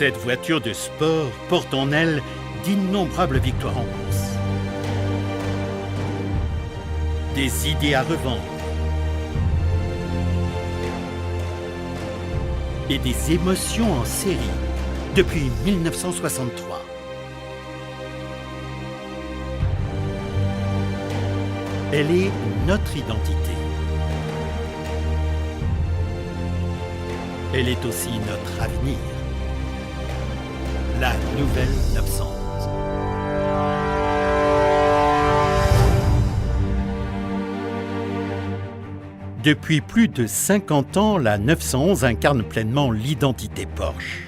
Cette voiture de sport porte en elle d'innombrables victoires en course. Des idées à revendre. Et des émotions en série depuis 1963. Elle est notre identité. Elle est aussi notre avenir. La nouvelle 911. Depuis plus de 50 ans, la 911 incarne pleinement l'identité Porsche.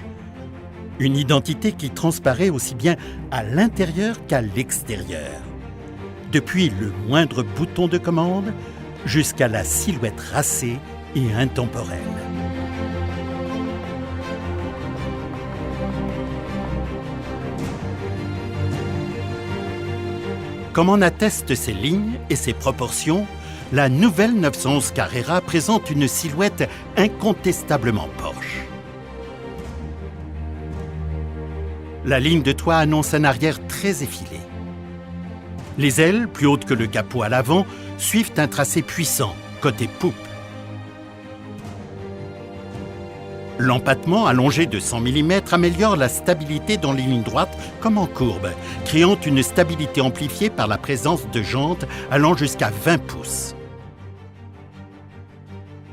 Une identité qui transparaît aussi bien à l'intérieur qu'à l'extérieur. Depuis le moindre bouton de commande jusqu'à la silhouette racée et intemporelle. Comme en attestent ses lignes et ses proportions, la nouvelle 911 Carrera présente une silhouette incontestablement Porsche. La ligne de toit annonce un arrière très effilé. Les ailes, plus hautes que le capot à l'avant, suivent un tracé puissant, côté poupe. L'empattement allongé de 100 mm améliore la stabilité dans les lignes droites comme en courbe, créant une stabilité amplifiée par la présence de jantes allant jusqu'à 20 pouces.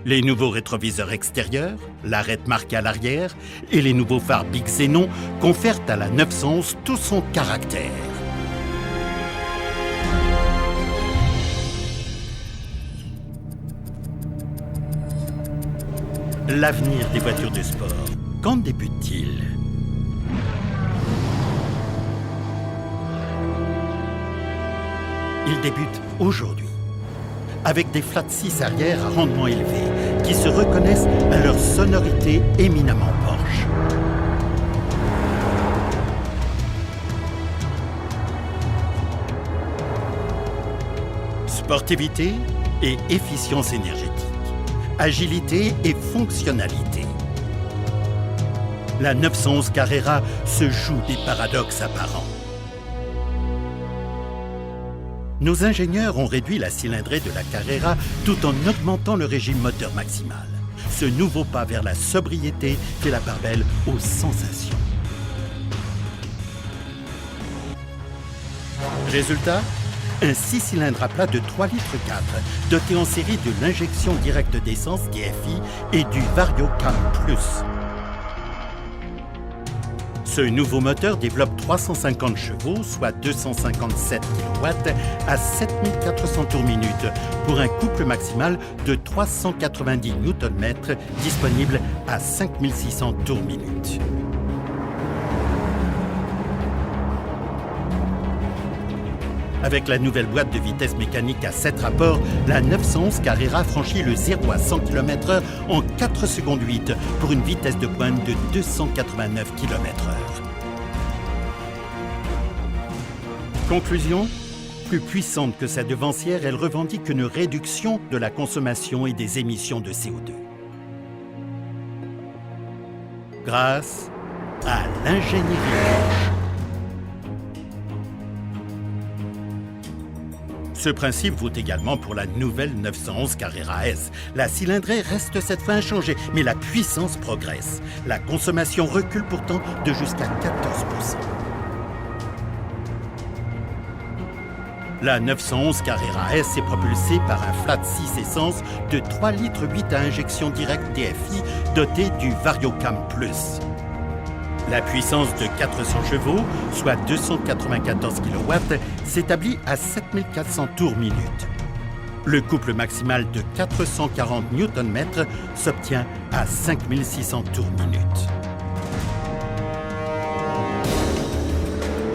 Les nouveaux rétroviseurs extérieurs, l'arête marquée à l'arrière et les nouveaux phares Big Xenon confèrent à la 911 tout son caractère. L'avenir des voitures de sport, quand débute-t-il? Il débute aujourd'hui, avec des flat 6 arrière à rendement élevé, qui se reconnaissent à leur sonorité éminemment Porsche. Sportivité et efficience énergétique. Agilité et fonctionnalité. La 911 Carrera se joue des paradoxes apparents. Nos ingénieurs ont réduit la cylindrée de la Carrera tout en augmentant le régime moteur maximal. Ce nouveau pas vers la sobriété fait la part belle aux sensations. Résultat ? Un 6 cylindres à plat de 3,4 litres, doté en série de l'injection directe d'essence DFI et du VarioCam Plus. Ce nouveau moteur développe 350 chevaux, soit 257 kW, à 7400 tours-minute, pour un couple maximal de 390 Nm, disponible à 5600 tours-minute. Avec la nouvelle boîte de vitesse mécanique à 7 rapports, la 911 Carrera franchit le 0 à 100 km/h en 4 secondes 8 pour une vitesse de pointe de 289 km/h. Conclusion, plus puissante que sa devancière, elle revendique une réduction de la consommation et des émissions de CO2. Grâce à l'ingénierie. Ce principe vaut également pour la nouvelle 911 Carrera S. La cylindrée reste cette fois inchangée, mais la puissance progresse. La consommation recule pourtant de jusqu'à 14%. La 911 Carrera S est propulsée par un flat 6 essence de 3,8 litres à injection directe DFI doté du VarioCam Plus. La puissance de 400 chevaux, soit 294 kW, s'établit à 7400 tours-minute. Le couple maximal de 440 Nm s'obtient à 5600 tours-minute.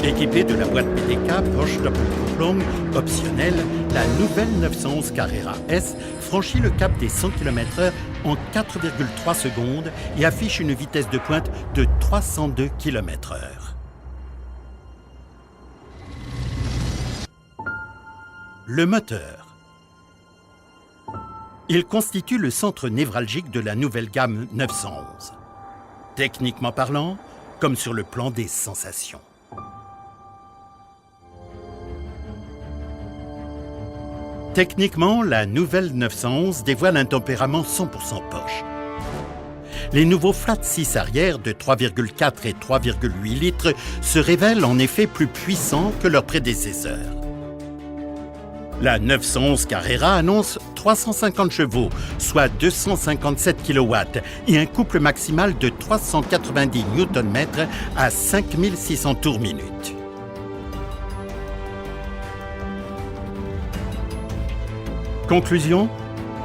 Équipée de la boîte PDK Porsche Doppelkupplung optionnelle, la nouvelle 911 Carrera S franchit le cap des 100 km/h en 4,3 secondes et affiche une vitesse de pointe de 302 km/h. Le moteur. Il constitue le centre névralgique de la nouvelle gamme 911. Techniquement parlant, comme sur le plan des sensations. Techniquement, la nouvelle 911 dévoile un tempérament 100% Porsche. Les nouveaux flat 6 arrière de 3,4 et 3,8 litres se révèlent en effet plus puissants que leurs prédécesseurs. La 911 Carrera annonce 350 chevaux, soit 257 kW, et un couple maximal de 390 Nm à 5600 tours minute. Conclusion,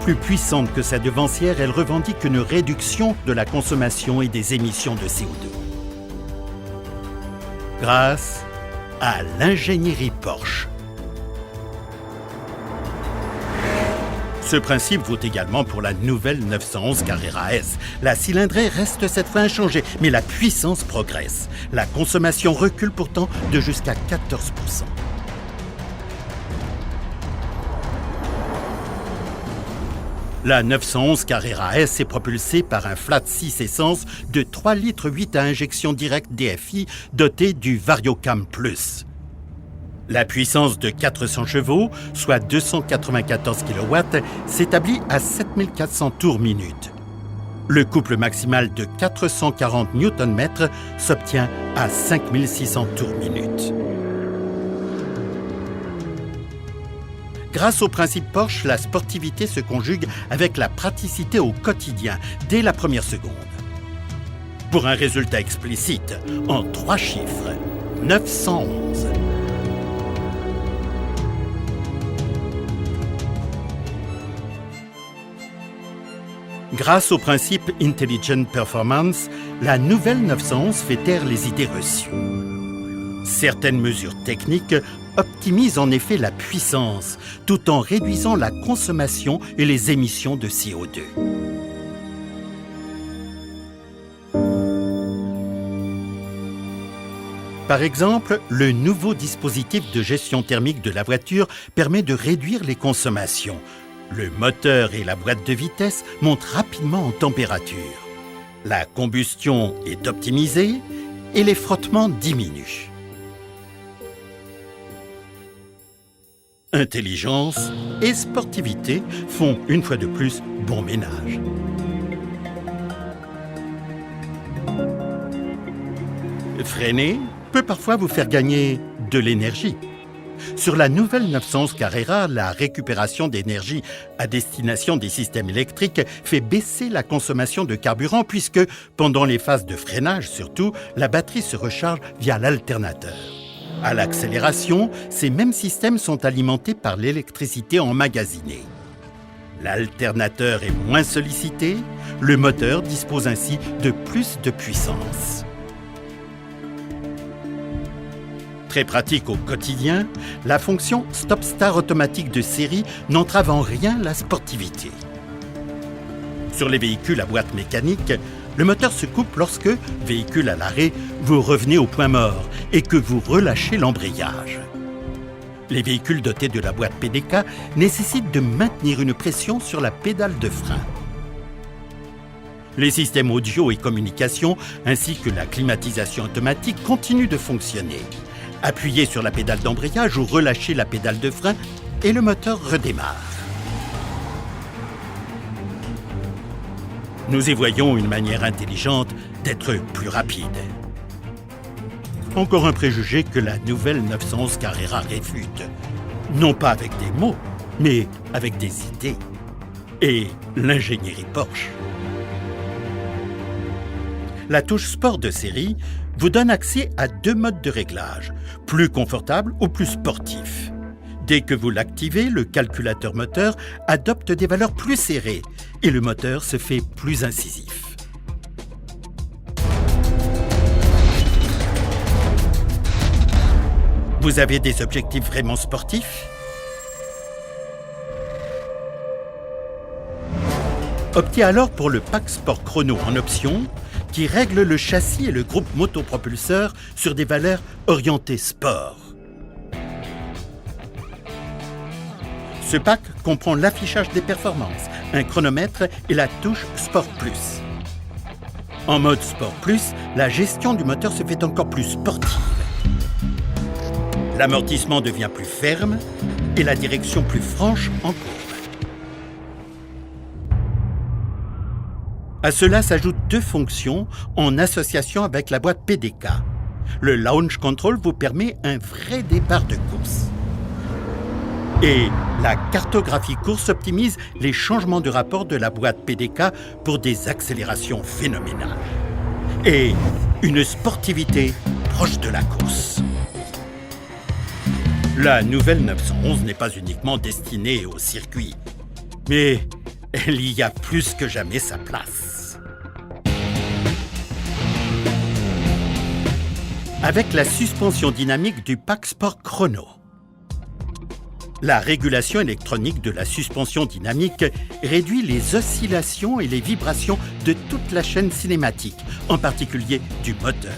plus puissante que sa devancière, elle revendique une réduction de la consommation et des émissions de CO2. Grâce à l'ingénierie Porsche. Ce principe vaut également pour la nouvelle 911 Carrera S. La cylindrée reste cette fois inchangée, mais la puissance progresse. La consommation recule pourtant de jusqu'à 14%. La 911 Carrera S est propulsée par un flat 6 essence de 3,8 litres à injection directe DFI doté du VarioCam Plus. La puissance de 400 chevaux, soit 294 kW, s'établit à 7400 tours minute. Le couple maximal de 440 Nm s'obtient à 5600 tours minute. Grâce au principe Porsche, la sportivité se conjugue avec la praticité au quotidien, dès la première seconde. Pour un résultat explicite, en 3 chiffres, 911. Grâce au principe Intelligent Performance, la nouvelle 911 fait taire les idées reçues. Certaines mesures techniques optimisent en effet la puissance, tout en réduisant la consommation et les émissions de CO2. Par exemple, le nouveau dispositif de gestion thermique de la voiture permet de réduire les consommations. Le moteur et la boîte de vitesse montent rapidement en température. La combustion est optimisée et les frottements diminuent. Intelligence et sportivité font une fois de plus bon ménage. Freiner peut parfois vous faire gagner de l'énergie. Sur la nouvelle 911 Carrera, la récupération d'énergie à destination des systèmes électriques fait baisser la consommation de carburant puisque, pendant les phases de freinage surtout, la batterie se recharge via l'alternateur. À l'accélération, ces mêmes systèmes sont alimentés par l'électricité emmagasinée. L'alternateur est moins sollicité, le moteur dispose ainsi de plus de puissance. Très pratique au quotidien, la fonction Stop-Start automatique de série n'entrave en rien la sportivité. Sur les véhicules à boîte mécanique, le moteur se coupe lorsque, véhicule à l'arrêt, vous revenez au point mort et que vous relâchez l'embrayage. Les véhicules dotés de la boîte PDK nécessitent de maintenir une pression sur la pédale de frein. Les systèmes audio et communication ainsi que la climatisation automatique continuent de fonctionner. Appuyez sur la pédale d'embrayage ou relâchez la pédale de frein et le moteur redémarre. Nous y voyons une manière intelligente d'être plus rapide. Encore un préjugé que la nouvelle 911 Carrera réfute. Non pas avec des mots, mais avec des idées. Et l'ingénierie Porsche. La touche Sport de série vous donne accès à 2 modes de réglage, plus confortable ou plus sportif. Dès que vous l'activez, le calculateur moteur adopte des valeurs plus serrées et le moteur se fait plus incisif. Vous avez des objectifs vraiment sportifs? Optez alors pour le pack Sport Chrono en option, qui règle le châssis et le groupe motopropulseur sur des valeurs orientées sport. Ce pack comprend l'affichage des performances, un chronomètre et la touche Sport Plus. En mode Sport Plus, la gestion du moteur se fait encore plus sportive. L'amortissement devient plus ferme et la direction plus franche en courbe. À cela s'ajoutent 2 fonctions en association avec la boîte PDK. Le Launch Control vous permet un vrai départ de course. Et la cartographie course optimise les changements de rapport de la boîte PDK pour des accélérations phénoménales. Et une sportivité proche de la course. La nouvelle 911 n'est pas uniquement destinée au circuit, mais elle y a plus que jamais sa place. Avec la suspension dynamique du pack Sport Chrono. La régulation électronique de la suspension dynamique réduit les oscillations et les vibrations de toute la chaîne cinématique, en particulier du moteur.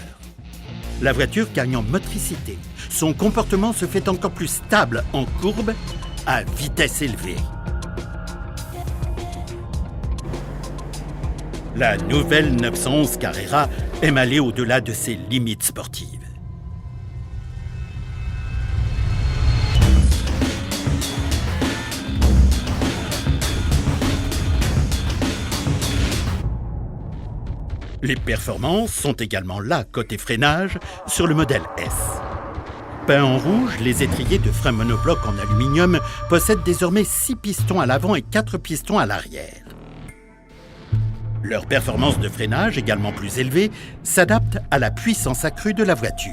La voiture gagne en motricité. Son comportement se fait encore plus stable en courbe à vitesse élevée. La nouvelle 911 Carrera aime aller au-delà de ses limites sportives. Les performances sont également là, côté freinage, sur le modèle S. Peints en rouge, les étriers de frein monobloc en aluminium possèdent désormais 6 pistons à l'avant et 4 pistons à l'arrière. Leur performance de freinage, également plus élevée, s'adapte à la puissance accrue de la voiture.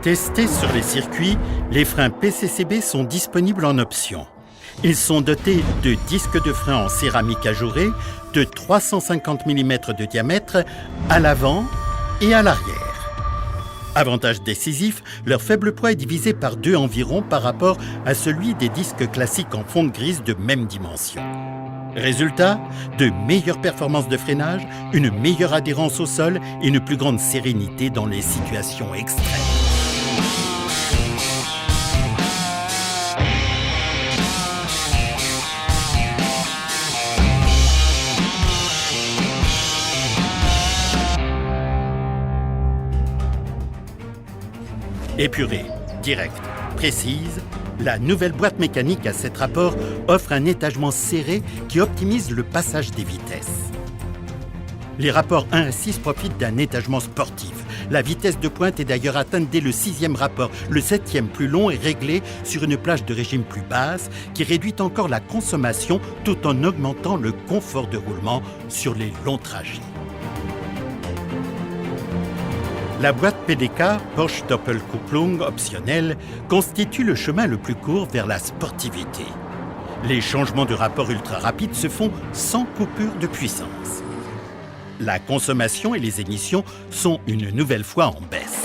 Testés sur les circuits, les freins PCCB sont disponibles en option. Ils sont dotés de disques de frein en céramique ajourée de 350 mm de diamètre à l'avant et à l'arrière. Avantage décisif, leur faible poids est divisé par 2 environ par rapport à celui des disques classiques en fonte grise de même dimension. Résultat, de meilleures performances de freinage, une meilleure adhérence au sol et une plus grande sérénité dans les situations extrêmes. Épurée, directe, précise, la nouvelle boîte mécanique à 7 rapports offre un étagement serré qui optimise le passage des vitesses. Les rapports 1 à 6 profitent d'un étagement sportif. La vitesse de pointe est d'ailleurs atteinte dès le 6e rapport. Le 7e, plus long, est réglé sur une plage de régime plus basse qui réduit encore la consommation tout en augmentant le confort de roulement sur les longs trajets. La boîte PDK Porsche Doppelkupplung optionnelle constitue le chemin le plus court vers la sportivité. Les changements de rapport ultra rapides se font sans coupure de puissance. La consommation et les émissions sont une nouvelle fois en baisse.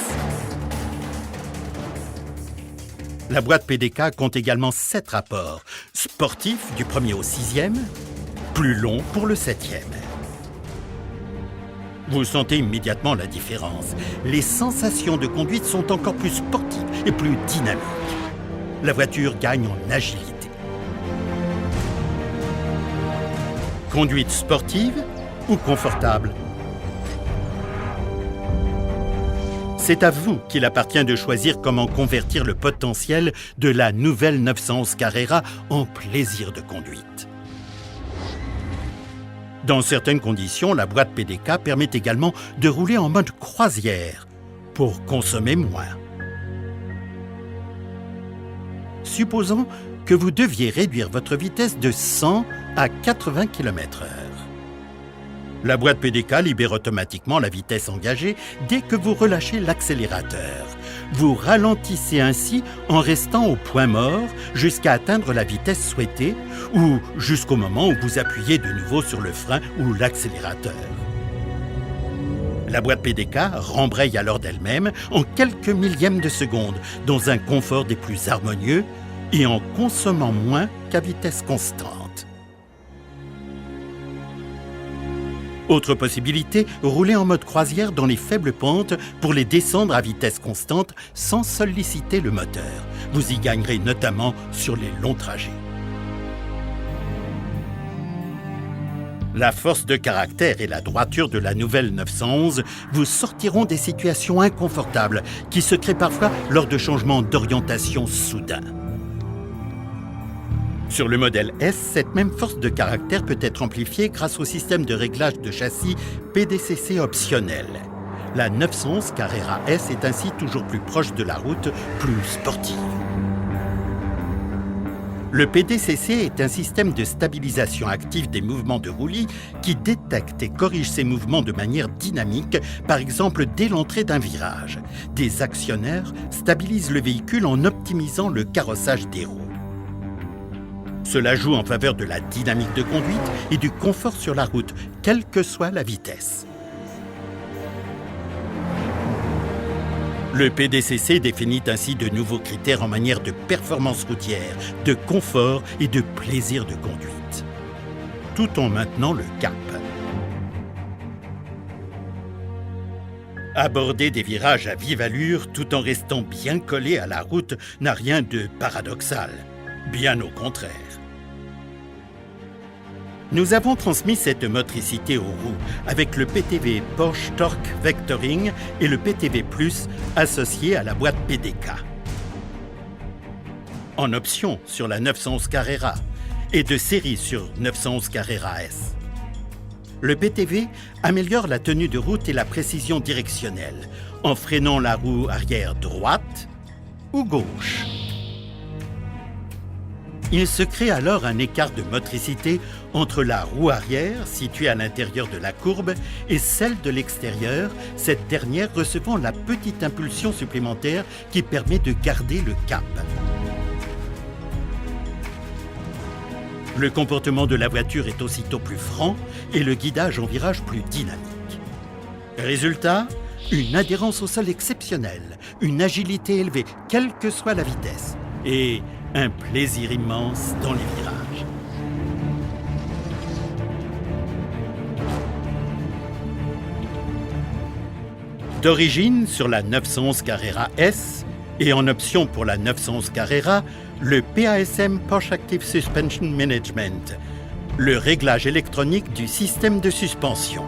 La boîte PDK compte également 7 rapports, sportifs du 1er au 6e, plus longs pour le 7e. Vous sentez immédiatement la différence. Les sensations de conduite sont encore plus sportives et plus dynamiques. La voiture gagne en agilité. Conduite sportive ou confortable? C'est à vous qu'il appartient de choisir comment convertir le potentiel de la nouvelle 911 Carrera en plaisir de conduite. Dans certaines conditions, la boîte PDK permet également de rouler en mode croisière pour consommer moins. Supposons que vous deviez réduire votre vitesse de 100 à 80 km/h. La boîte PDK libère automatiquement la vitesse engagée dès que vous relâchez l'accélérateur. Vous ralentissez ainsi en restant au point mort jusqu'à atteindre la vitesse souhaitée ou jusqu'au moment où vous appuyez de nouveau sur le frein ou l'accélérateur. La boîte PDK rembraye alors d'elle-même en quelques millièmes de seconde dans un confort des plus harmonieux et en consommant moins qu'à vitesse constante. Autre possibilité, rouler en mode croisière dans les faibles pentes pour les descendre à vitesse constante sans solliciter le moteur. Vous y gagnerez notamment sur les longs trajets. La force de caractère et la droiture de la nouvelle 911 vous sortiront des situations inconfortables qui se créent parfois lors de changements d'orientation soudains. Sur le modèle S, cette même force de caractère peut être amplifiée grâce au système de réglage de châssis PDCC optionnel. La 911 Carrera S est ainsi toujours plus proche de la route, plus sportive. Le PDCC est un système de stabilisation active des mouvements de roulis qui détecte et corrige ces mouvements de manière dynamique, par exemple dès l'entrée d'un virage. Des actionneurs stabilisent le véhicule en optimisant le carrossage des roues. Cela joue en faveur de la dynamique de conduite et du confort sur la route, quelle que soit la vitesse. Le PDCC définit ainsi de nouveaux critères en matière de performance routière, de confort et de plaisir de conduite, tout en maintenant le cap. Aborder des virages à vive allure tout en restant bien collé à la route n'a rien de paradoxal, bien au contraire. Nous avons transmis cette motricité aux roues avec le PTV Porsche Torque Vectoring et le PTV Plus associé à la boîte PDK. En option sur la 911 Carrera et de série sur 911 Carrera S. Le PTV améliore la tenue de route et la précision directionnelle en freinant la roue arrière droite ou gauche. Il se crée alors un écart de motricité entre la roue arrière, située à l'intérieur de la courbe, et celle de l'extérieur, cette dernière recevant la petite impulsion supplémentaire qui permet de garder le cap. Le comportement de la voiture est aussitôt plus franc et le guidage en virage plus dynamique. Résultat, une adhérence au sol exceptionnelle, une agilité élevée, quelle que soit la vitesse, et un plaisir immense dans les virages. D'origine sur la 911 Carrera S et en option pour la 911 Carrera, le PASM Porsche Active Suspension Management, le réglage électronique du système de suspension.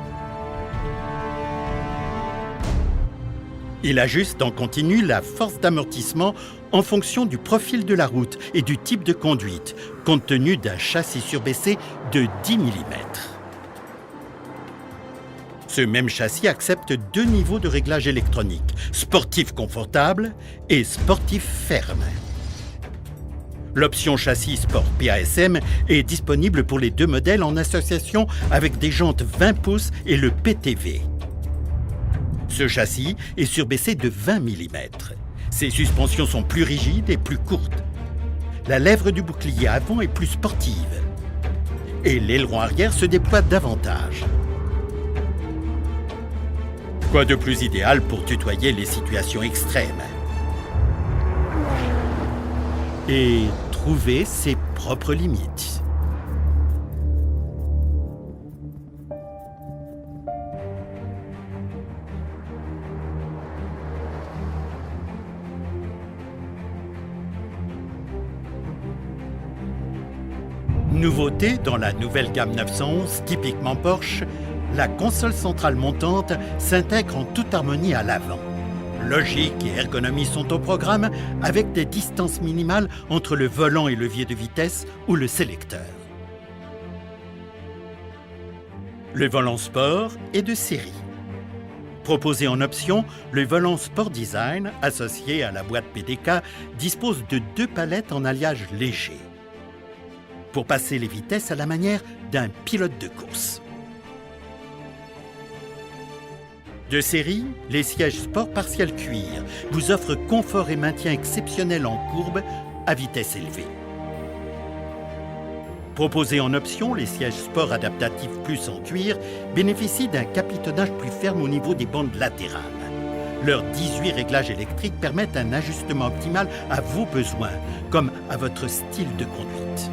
Il ajuste en continu la force d'amortissement en fonction du profil de la route et du type de conduite, compte tenu d'un châssis surbaissé de 10 mm. Ce même châssis accepte 2 niveaux de réglage électronique, sportif confortable et sportif ferme. L'option châssis Sport PASM est disponible pour les 2 modèles en association avec des jantes 20 pouces et le PTV. Ce châssis est surbaissé de 20 mm. Ses suspensions sont plus rigides et plus courtes. La lèvre du bouclier avant est plus sportive. Et l'aileron arrière se déploie davantage. Quoi de plus idéal pour tutoyer les situations extrêmes? Et trouver ses propres limites. Nouveauté dans la nouvelle gamme 911, typiquement Porsche, la console centrale montante s'intègre en toute harmonie à l'avant. Logique et ergonomie sont au programme avec des distances minimales entre le volant et le levier de vitesse ou le sélecteur. Le volant sport est de série. Proposé en option, le volant Sport Design, associé à la boîte PDK, dispose de 2 palettes en alliage léger, pour passer les vitesses à la manière d'un pilote de course. De série, les sièges sport partiel cuir vous offrent confort et maintien exceptionnel en courbe à vitesse élevée. Proposés en option, les sièges sport adaptatifs plus en cuir bénéficient d'un capitonnage plus ferme au niveau des bandes latérales. Leurs 18 réglages électriques permettent un ajustement optimal à vos besoins, comme à votre style de conduite.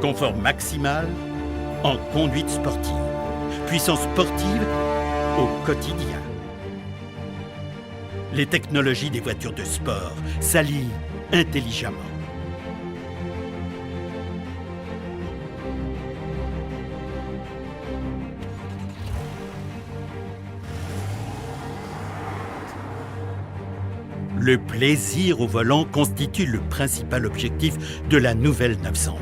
Confort maximal en conduite sportive. Puissance sportive au quotidien. Les technologies des voitures de sport s'allient intelligemment. Le plaisir au volant constitue le principal objectif de la nouvelle 911.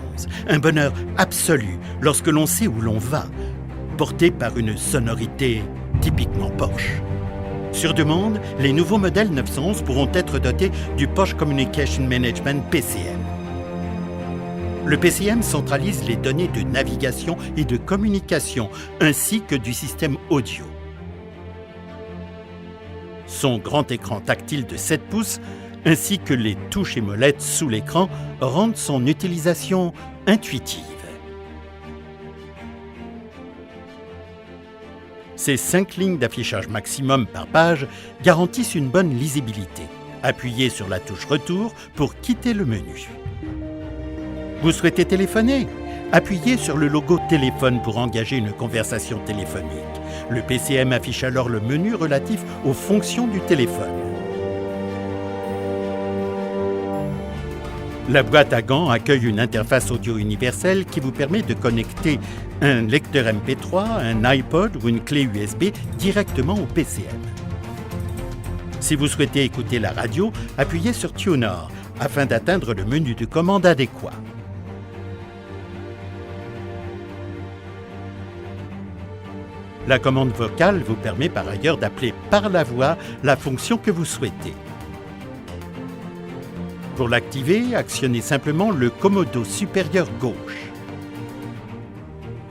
Un bonheur absolu lorsque l'on sait où l'on va, porté par une sonorité typiquement Porsche. Sur demande, les nouveaux modèles 911 pourront être dotés du Porsche Communication Management PCM. Le PCM centralise les données de navigation et de communication, ainsi que du système audio. Son grand écran tactile de 7 pouces, ainsi que les touches et molettes sous l'écran, rendent son utilisation intuitive. Ces 5 lignes d'affichage maximum par page garantissent une bonne lisibilité. Appuyez sur la touche Retour pour quitter le menu. Vous souhaitez téléphoner? Appuyez sur le logo Téléphone pour engager une conversation téléphonique. Le PCM affiche alors le menu relatif aux fonctions du téléphone. La boîte à gants accueille une interface audio universelle qui vous permet de connecter un lecteur MP3, un iPod ou une clé USB directement au PCM. Si vous souhaitez écouter la radio, appuyez sur Tuner afin d'atteindre le menu de commande adéquat. La commande vocale vous permet par ailleurs d'appeler par la voix la fonction que vous souhaitez. Pour l'activer, actionnez simplement le commodo supérieur gauche.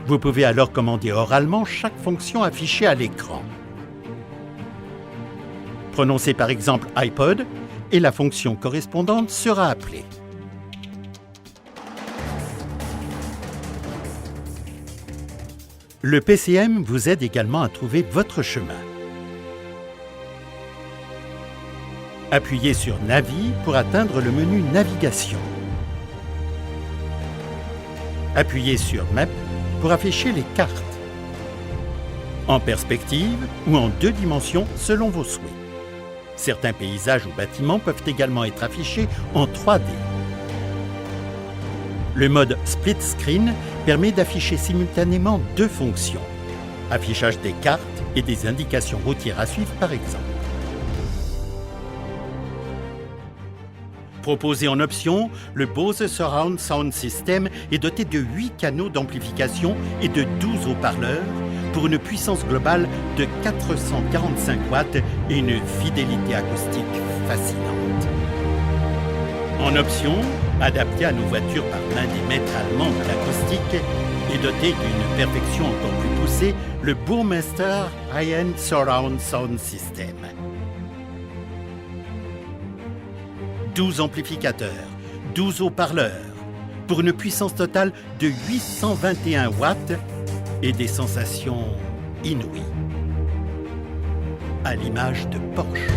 Vous pouvez alors commander oralement chaque fonction affichée à l'écran. Prononcez par exemple iPod et la fonction correspondante sera appelée. Le PCM vous aide également à trouver votre chemin. Appuyez sur Navi pour atteindre le menu Navigation. Appuyez sur Map pour afficher les cartes, en perspective ou en 2 dimensions selon vos souhaits. Certains paysages ou bâtiments peuvent également être affichés en 3D. Le mode Split Screen permet d'afficher simultanément 2 fonctions, affichage des cartes et des indications routières à suivre par exemple. Proposé en option, le Bose Surround Sound System est doté de 8 canaux d'amplification et de 12 haut-parleurs pour une puissance globale de 445 watts et une fidélité acoustique fascinante. En option, adapté à nos voitures par l'un des maîtres allemands de l'acoustique et doté d'une perfection encore plus poussée, le Burmester High-End Surround Sound System. 12 amplificateurs, 12 haut-parleurs, pour une puissance totale de 821 watts et des sensations inouïes, à l'image de Porsche.